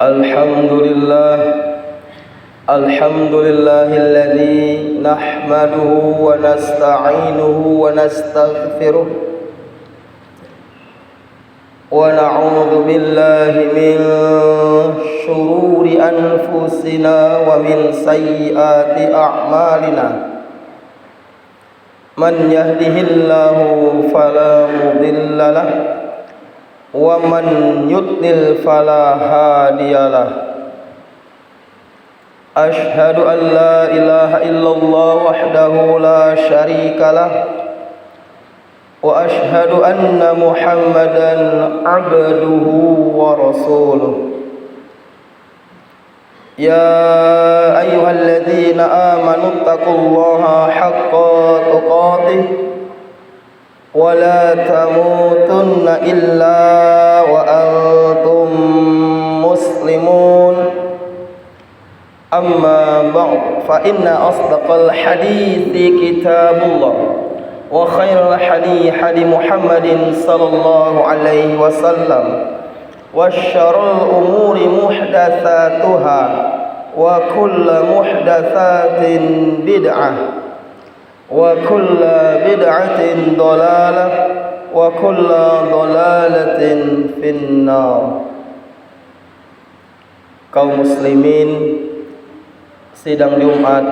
Alhamdulillah, alhamdulillahilladzi nahmaduhu wa nasta'inuhu wa nastaghfiruh wa na'udzu billahi min syururi anfusina wa min sayyiati a'malina. Man yahdihillahu fala mudilla lahu wa man yudlil fala hadiyalah. Ashhadu an la ilaha illallah wahdahu la syarika lah wa ashhadu anna Muhammadan abduhu wa rasuluh. Ya ayyuhalladzina amanu taqullaha haqqa tuqatih wa la tamutunna illa wa antum muslimun. Amma ba'd, fa inna asdaqal hadithi kitabullah wa khairal hadi Muhammadin sallallahu alaihi wasallam wa syarrul umuri muhdatsatuha wa kullu muhdatsatin bid'ah wa kullu bid'atin dhalalah wa kullu dhalalatin finnar. Kaum muslimin sidang Jumat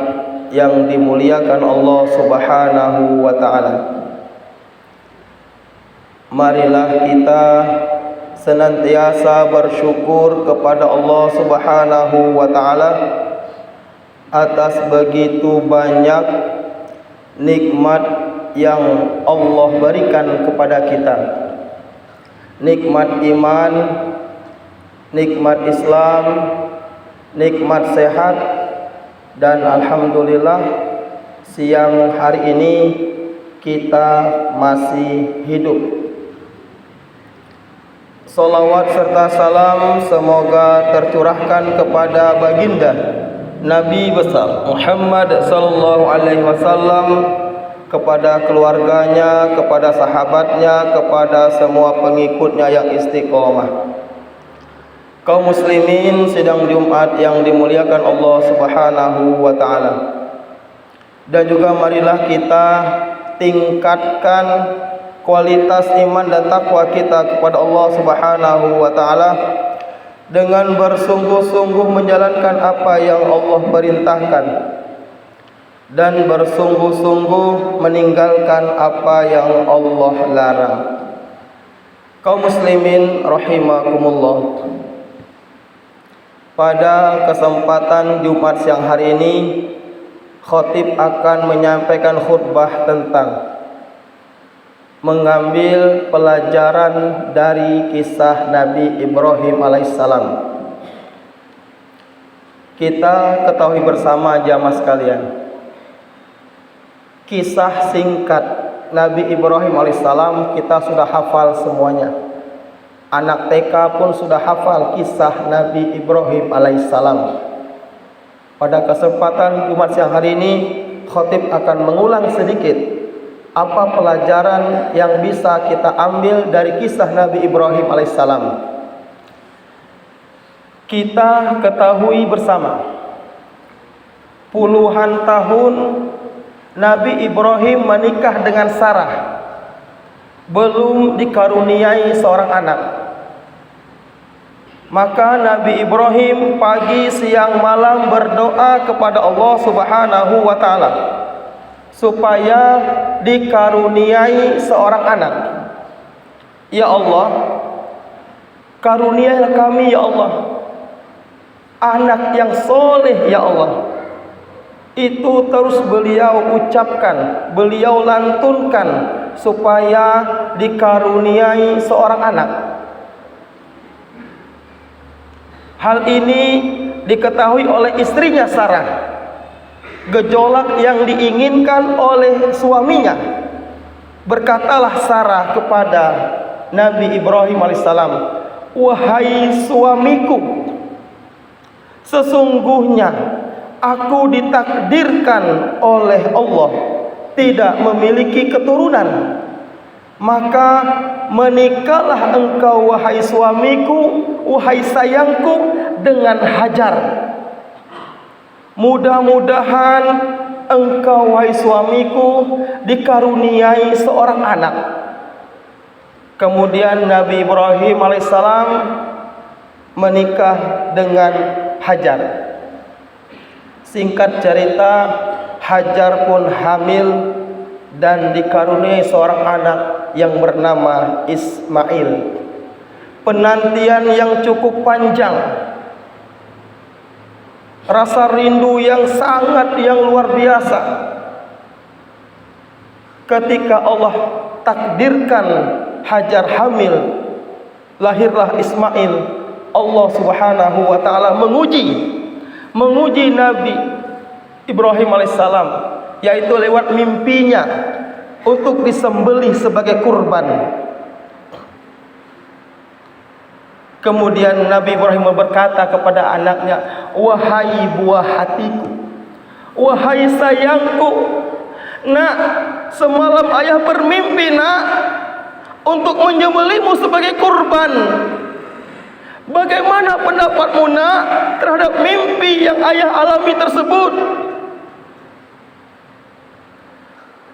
yang dimuliakan Allah Subhanahu wa taala, marilah kita senantiasa bersyukur kepada Allah Subhanahu wa taala atas begitu banyak nikmat yang Allah berikan kepada kita. Nikmat iman, nikmat Islam, nikmat sehat, dan alhamdulillah siang hari ini kita masih hidup. Salawat serta salam semoga tercurahkan kepada baginda Nabi besar Muhammad sallallahu alaihi wasallam, kepada keluarganya, kepada sahabatnya, kepada semua pengikutnya yang istiqomah. Kaum muslimin sidang Jumat yang dimuliakan Allah Subhanahu wa taala. Dan juga marilah kita tingkatkan kualitas iman dan takwa kita kepada Allah Subhanahu wa taala dengan bersungguh-sungguh menjalankan apa yang Allah perintahkan dan bersungguh-sungguh meninggalkan apa yang Allah larang. Kaum muslimin rahimakumullah, pada kesempatan Jumat siang hari ini khatib akan menyampaikan khutbah tentang mengambil pelajaran dari kisah Nabi Ibrahim alaihissalam. Kita ketahui bersama jamaah sekalian, kisah singkat Nabi Ibrahim alaihissalam kita sudah hafal semuanya. Anak TK pun sudah hafal kisah Nabi Ibrahim alaihissalam. Pada kesempatan Jumat siang hari ini khatib akan mengulang sedikit apa pelajaran yang bisa kita ambil dari kisah Nabi Ibrahim alaihissalam. Kita ketahui bersama, puluhan tahun Nabi Ibrahim menikah dengan Sarah, belum dikaruniai seorang anak. Maka Nabi Ibrahim pagi siang malam berdoa kepada Allah Subhanahu wa taala supaya dikaruniai seorang anak. Ya Allah, karuniailah kami ya Allah anak yang soleh ya Allah. Itu terus beliau ucapkan, beliau lantunkan supaya dikaruniai seorang anak. Hal ini diketahui oleh istrinya Sarah. Gejolak yang diinginkan oleh suaminya. Berkatalah Sarah kepada Nabi Ibrahim alaihissalam, "Wahai suamiku, sesungguhnya aku ditakdirkan oleh Allah tidak memiliki keturunan. Maka menikahlah engkau wahai suamiku, wahai sayangku, dengan Hajar. Mudah-mudahan engkau wahai suamiku dikaruniai seorang anak. Kemudian Nabi Ibrahim alaihissalam menikah dengan Hajar. Singkat cerita, Hajar pun hamil dan dikaruniai seorang anak yang bernama Ismail. Penantian yang cukup panjang, rasa rindu yang luar biasa. Ketika Allah takdirkan Hajar hamil, lahirlah Ismail. Allah Subhanahu wa taala menguji Nabi Ibrahim alaihissalam, yaitu lewat mimpinya untuk disembelih sebagai kurban. Kemudian Nabi Ibrahim berkata kepada anaknya, wahai buah hatiku, wahai sayangku, nak, semalam ayah bermimpi, nak, untuk menyembelihmu sebagai kurban. Bagaimana pendapatmu, nak, terhadap mimpi yang ayah alami tersebut?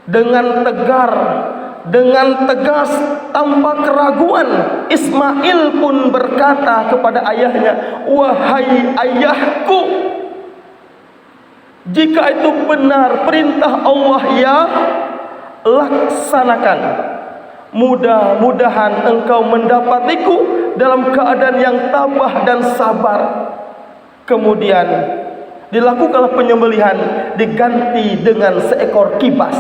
Dengan tegar, dengan tegas, tanpa keraguan, Ismail pun berkata kepada ayahnya, wahai ayahku, jika itu benar perintah Allah, ya laksanakan. Mudah-mudahan engkau mendapatiku dalam keadaan yang tabah dan sabar. Kemudian dilakukanlah penyembelihan, diganti dengan seekor kibas.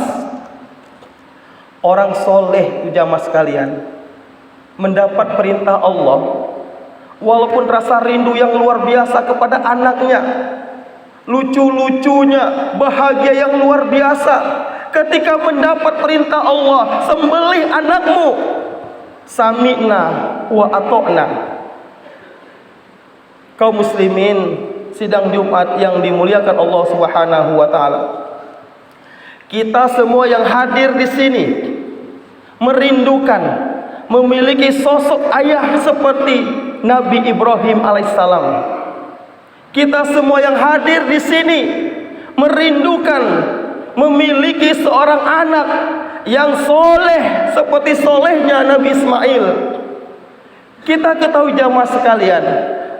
Orang soleh, jamaah sekalian, mendapat perintah Allah, walaupun rasa rindu yang luar biasa kepada anaknya, lucu-lucunya, bahagia yang luar biasa. Ketika mendapat perintah Allah, sembelih anakmu, sami'na wa ata'na. Kaum muslimin sidang Jumat yang dimuliakan Allah Subhanahu wa taala, kita semua yang hadir di sini merindukan memiliki sosok ayah seperti Nabi Ibrahim alaihissalam. Kita semua yang hadir di sini merindukan memiliki seorang anak yang soleh seperti solehnya Nabi Ismail. Kita ketahui jamaah sekalian,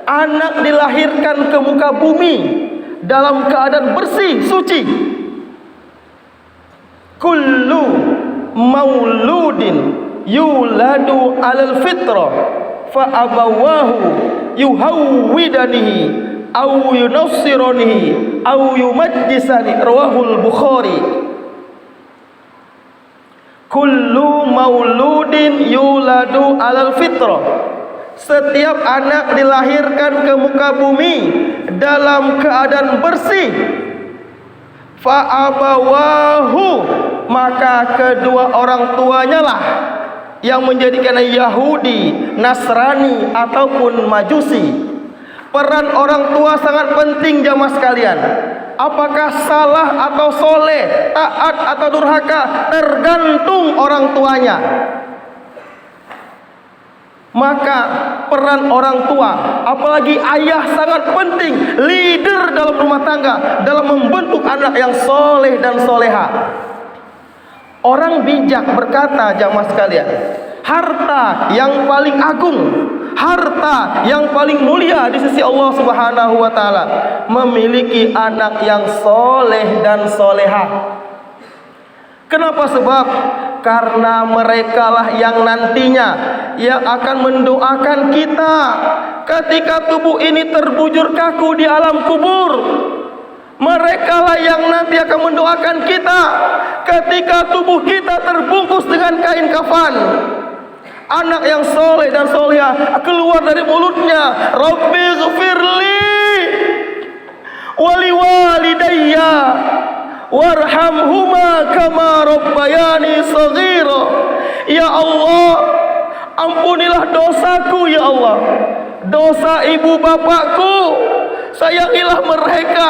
anak dilahirkan ke muka bumi dalam keadaan bersih, suci. Kullu mauludin yuladu alal fitrah fa abawahu yuhawwidanihi au yunassiranihi au yumajjisani, rawahul Bukhari. Kullu mauludin yuladu alal fitrah, setiap anak dilahirkan ke muka bumi dalam keadaan bersih. Fa abawahu, maka kedua orang tuanya lah yang menjadikan Yahudi, Nasrani ataupun Majusi. Peran orang tua sangat penting jamaah sekalian. Apakah salah atau soleh, taat atau durhaka, tergantung orang tuanya. Maka peran orang tua, apalagi ayah, sangat penting, leader dalam rumah tangga, dalam membentuk anak yang soleh dan soleha. Orang bijak berkata jamaah sekalian, harta yang paling agung, harta yang paling mulia di sisi Allah Subhanahu wa taala, memiliki anak yang soleh dan soleha. Kenapa? Sebab karena merekalah yang nantinya yang akan mendoakan kita ketika tubuh ini terbujur kaku di alam kubur. Merekalah yang nanti akan mendoakan kita ketika tubuh kita terbungkus dengan kain kafan. Anak yang soleh dan solehah keluar dari mulutnya, Rabbi ghfirli wali walidayya warhamhuma kama rabbayani shaghira. Ya Allah, ampunilah dosaku ya Allah, dosa ibu bapakku, sayangilah mereka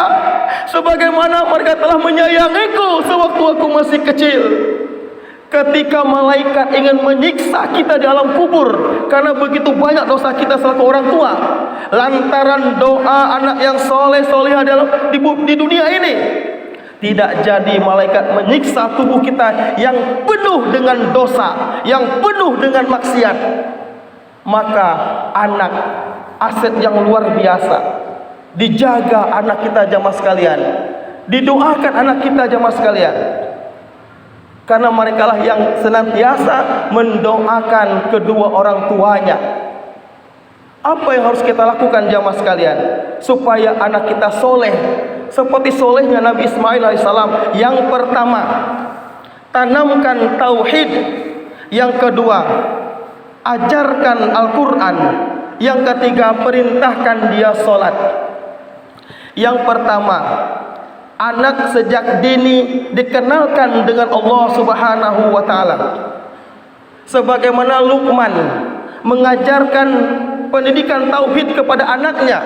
sebagaimana mereka telah menyayangiku sewaktu aku masih kecil. Ketika malaikat ingin menyiksa kita di alam kubur karena begitu banyak dosa kita selaku orang tua, lantaran doa anak yang soleh solehah di dunia ini, tidak jadi malaikat menyiksa tubuh kita yang penuh dengan dosa, yang penuh dengan maksiat. Maka anak aset yang luar biasa. Dijaga anak kita jamaah sekalian, didoakan anak kita jamaah sekalian, karena mereka lah yang senantiasa mendoakan kedua orang tuanya. Apa yang harus kita lakukan jamaah sekalian supaya anak kita soleh seperti solehnya Nabi Ismail alaihissalam? Yang pertama, tanamkan tauhid. Yang kedua, ajarkan Al-Quran. Yang ketiga, perintahkan dia sholat. Yang pertama, anak sejak dini dikenalkan dengan Allah Subhanahu wa taala. Sebagaimana Luqman mengajarkan pendidikan tauhid kepada anaknya.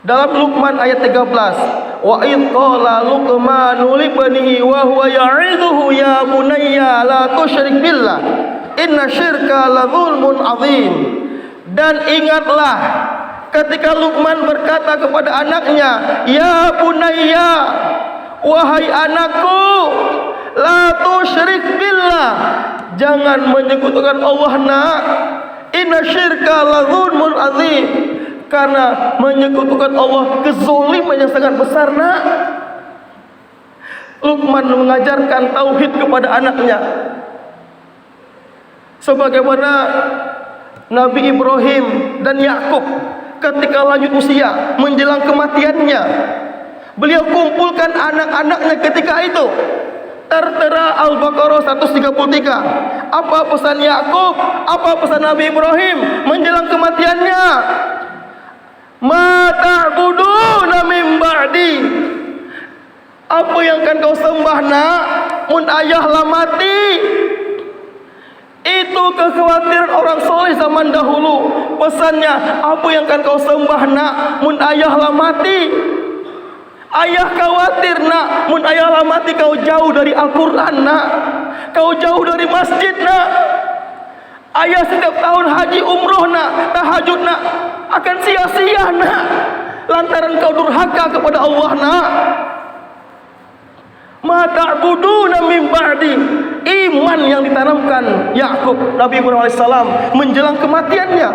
Dalam Luqman ayat 13, wa id qala Luqmanu li banihi wa huwa ya'idhuhu ya bunayya la tusyrik billah inna syirka la dzulmun adzim. Dan ingatlah ketika Luqman berkata kepada anaknya, ya bunayya, wahai anakku, la tusyrik billah, jangan menyekutukan Allah nak. Inna syirka la dzulmun adzim, karena menyekutukan Allah kezaliman yang sangat besar nak. Luqman mengajarkan tauhid kepada anaknya. Sebagaimana Nabi Ibrahim dan Yakub ketika lanjut usia menjelang kematiannya, beliau kumpulkan anak-anaknya ketika itu. Tertera Al-Baqarah 133. Apa pesan Yakub? Apa pesan Nabi Ibrahim menjelang kematiannya? Ma ta'buduna min ba'di. Apa yang akan kau sembah nak mun ayah lah mati? Itu kekhawatiran orang soleh zaman dahulu. Pesannya, apa yang akan kau sembah nak mun ayah lah mati? Ayah khawatir nak mun ayah lah mati kau jauh dari Al-Quran nak, kau jauh dari masjid nak. Ayah setiap tahun haji umroh nak, tahajud nak, akan sia-sia nak, lantaran kau durhaka kepada Allah nak. Ma ta'buduna min ba'di. Iman yang ditanamkan Yakub Nabi Ibrahim alaihissalam menjelang kematiannya.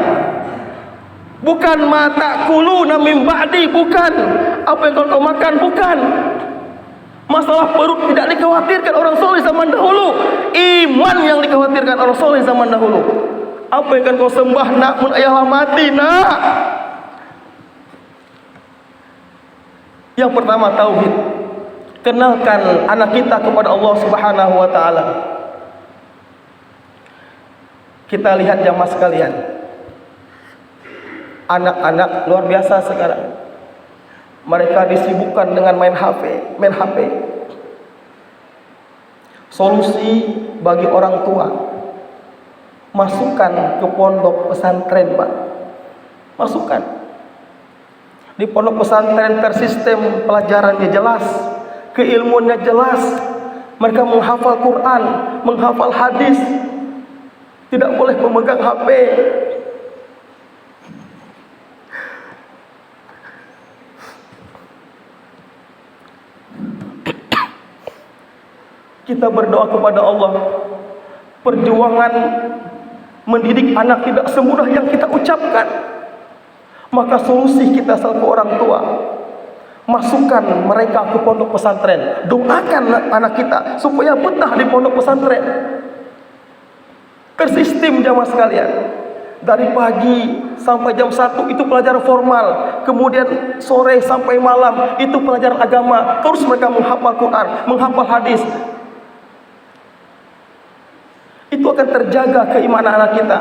Bukan ma ta'kuluna min ba'di, bukan apa yang kau makan, bukan. Masalah perut tidak dikhawatirkan orang soleh zaman dahulu. Iman yang dikhawatirkan orang soleh zaman dahulu. Apa yang akan kau sembah nak mun ayah mati nak? Yang pertama tauhid. Kenalkan anak kita kepada Allah Subhanahu wa taala. Kita lihat jamaah sekalian, anak-anak luar biasa sekarang. Mereka disibukkan dengan main HP. Solusi bagi orang tua, masukkan ke pondok pesantren, Pak. Masukkan. Di pondok pesantren tersistem pelajarannya jelas, keilmuannya jelas. Mereka menghafal Quran, menghafal hadis. Tidak boleh memegang HP. Kita berdoa kepada Allah. Perjuangan mendidik anak tidak semudah yang kita ucapkan. Maka solusi kita selaku orang tua, masukkan mereka ke pondok pesantren. Doakan anak kita supaya betah di pondok pesantren. Tersistem jamaah sekalian. Dari pagi sampai jam 1 itu pelajaran formal. Kemudian sore sampai malam itu pelajaran agama. Terus mereka menghafal Quran, menghafal hadis. Itu akan terjaga keimanan anak kita.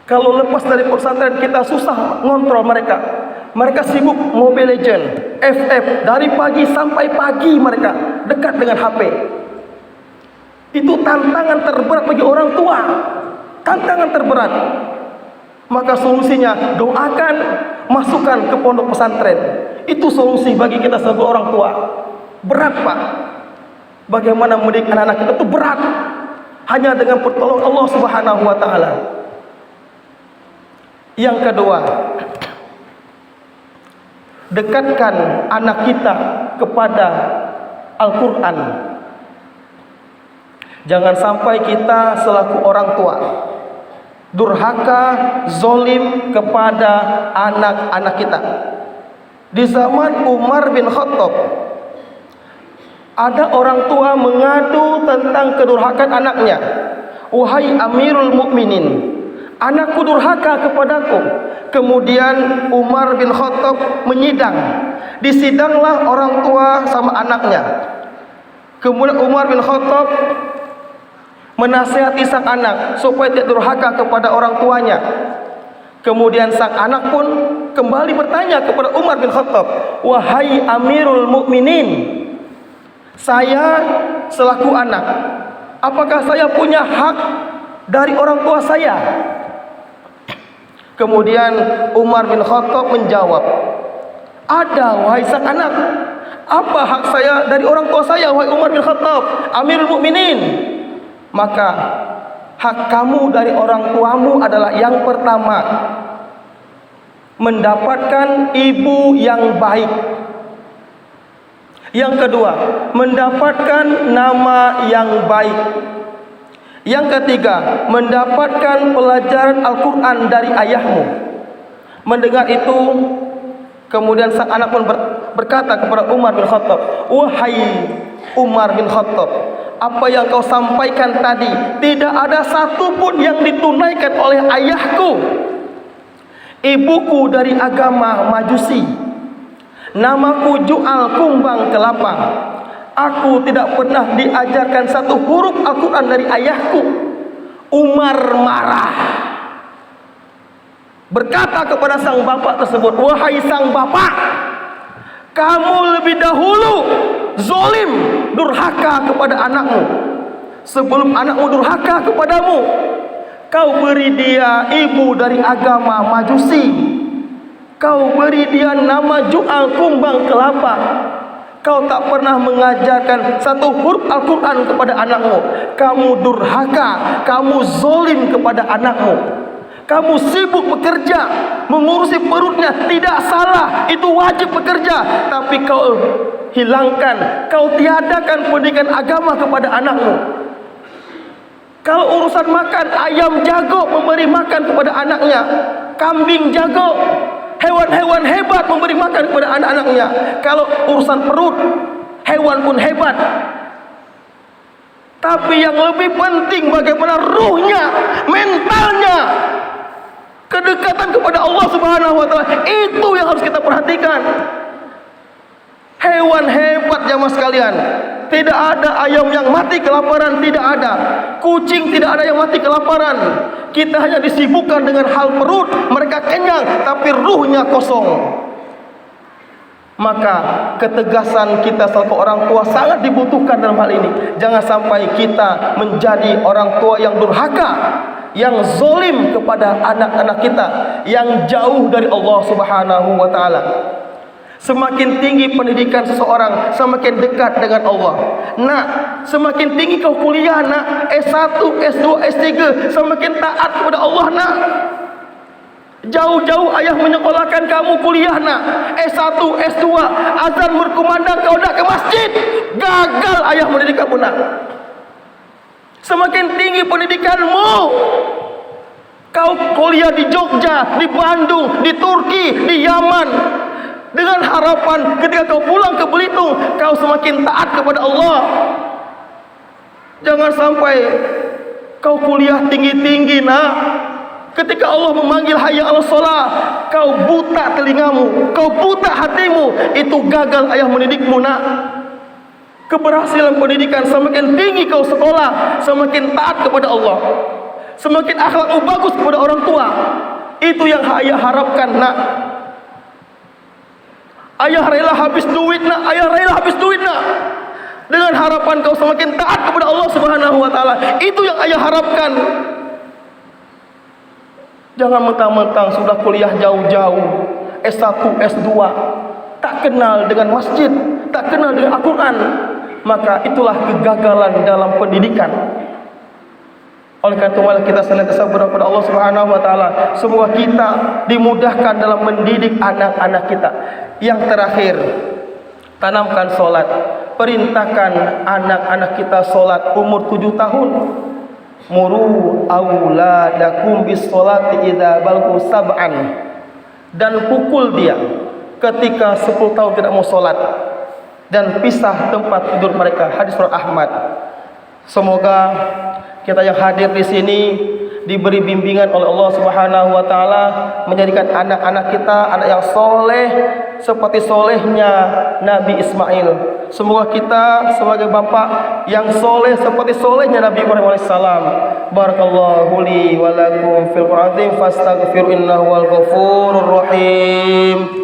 Kalau lepas dari pesantren kita susah ngontrol mereka. Mereka sibuk Mobile Legend, FF, dari pagi sampai pagi mereka dekat dengan HP. Itu tantangan terberat bagi orang tua. Tantangan terberat. Maka solusinya doakan, masukkan ke pondok pesantren. Itu solusi bagi kita sebagai orang tua. Berat, Pak. Bagaimana mendidik anak-anak kita itu berat. Hanya dengan pertolongan Allah Subhanahu wa taala. Yang kedua, dekatkan anak kita kepada Al-Quran. Jangan sampai kita selaku orang tua durhaka, zolim kepada anak-anak kita. Di zaman Umar bin Khattab, ada orang tua mengadu tentang kedurhakaan anaknya. Wahai Amirul Mukminin, anakku durhaka kepadaku. Kemudian Umar bin Khattab menyidang. Disidanglah orang tua sama anaknya. Kemudian Umar bin Khattab menasihati sang anak supaya tidak durhaka kepada orang tuanya. Kemudian sang anak pun kembali bertanya kepada Umar bin Khattab, wahai Amirul Mukminin, saya selaku anak, apakah saya punya hak dari orang tua saya? Kemudian Umar bin Khattab menjawab, ada wahai sang anak. Apa hak saya dari orang tua saya, wahai Umar bin Khattab, Amirul Mukminin? Maka hak kamu dari orang tuamu adalah yang pertama, mendapatkan ibu yang baik. Yang kedua, mendapatkan nama yang baik. Yang ketiga, mendapatkan pelajaran Al-Quran dari ayahmu. Mendengar itu, kemudian sang anak pun berkata kepada Umar bin Khattab, wahai Umar bin Khattab, apa yang kau sampaikan tadi tidak ada satupun yang ditunaikan oleh ayahku. Ibuku dari agama Majusi, namaku Ju'al kumbang kelapa. Aku tidak pernah diajarkan satu huruf Al-Quran dari ayahku. Umar marah, berkata kepada sang bapak tersebut, wahai sang bapak, kamu lebih dahulu zolim, durhaka kepada anakmu sebelum anakmu durhaka kepadamu. Kau beri dia ibu dari agama Majusi, kau beri dia nama Ju'al kumbang kelapa. Kau tak pernah mengajarkan satu huruf Al-Quran kepada anakmu. Kamu durhaka, kamu zolim kepada anakmu. Kamu sibuk bekerja, mengurusi perutnya, tidak salah, itu wajib bekerja. Tapi kau hilangkan, kau tiadakan pendidikan agama kepada anakmu. Kalau urusan makan, ayam jago memberi makan kepada anaknya, kambing jago, hewan-hewan hebat memberi makan kepada anak-anaknya. Kalau urusan perut, hewan pun hebat. Tapi yang lebih penting bagaimana ruhnya, mentalnya, kedekatan kepada Allah Subhanahu wa taala, itu yang harus kita perhatikan. Hewan hebat jamaah sekalian. Tidak ada ayam yang mati kelaparan, tidak ada. Kucing tidak ada yang mati kelaparan. Kita hanya disibukkan dengan hal perut, mereka kenyang tapi ruhnya kosong. Maka ketegasan kita selaku orang tua sangat dibutuhkan dalam hal ini. Jangan sampai kita menjadi orang tua yang durhaka, yang zolim kepada anak-anak kita, yang jauh dari Allah Subhanahu wa taala. Semakin tinggi pendidikan seseorang, semakin dekat dengan Allah. Nak, semakin tinggi kau kuliah nak, S1, S2, S3, semakin taat kepada Allah nak. Jauh-jauh ayah menyekolahkan kamu kuliah nak, S1, S2, azan berkumandang kau nak ke masjid, gagal ayah mendidik kamu nak. Semakin tinggi pendidikanmu, kau kuliah di Jogja, di Bandung, di Turki, di Yaman, dengan harapan ketika kau pulang ke Belitung, kau semakin taat kepada Allah. Jangan sampai kau kuliah tinggi-tinggi nak, ketika Allah memanggil hayya 'alas shalah, kau buta telingamu, kau buta hatimu. Itu gagal ayah mendidikmu nak. Keberhasilan pendidikan, semakin tinggi kau sekolah, semakin taat kepada Allah, semakin akhlakmu bagus kepada orang tua. Itu yang ayah harapkan nak. Ayah rela habis duit nak, ayah rela habis duit nak, dengan harapan kau semakin taat kepada Allah Subhanahu wa taala. Itu yang ayah harapkan. Jangan mentang-mentang sudah kuliah jauh-jauh, S1, S2, tak kenal dengan masjid, tak kenal dengan Al-Quran, maka itulah kegagalan dalam pendidikan. Oleh karena itu marilah kita senantiasa berdoa kepada Allah Subhanahu wa taala, semoga kita dimudahkan dalam mendidik anak-anak kita. Yang terakhir, tanamkan salat. Perintahkan anak-anak kita salat umur 7 tahun. Muru auladakum bis salati idza balaghu sab'an. Dan pukul dia ketika 10 tahun tidak mau salat, dan pisah tempat tidur mereka. Hadis surat Ahmad. Semoga kita yang hadir di sini diberi bimbingan oleh Allah Subhanahu wa taala, menjadikan anak-anak kita anak yang soleh seperti solehnya Nabi Ismail. Semoga kita sebagai bapak yang soleh seperti solehnya Nabi Ibrahim alaihissalam. Barakallahu li wa lakum fil Qur'an, fastaghfiru innahu wal ghafurur rahim.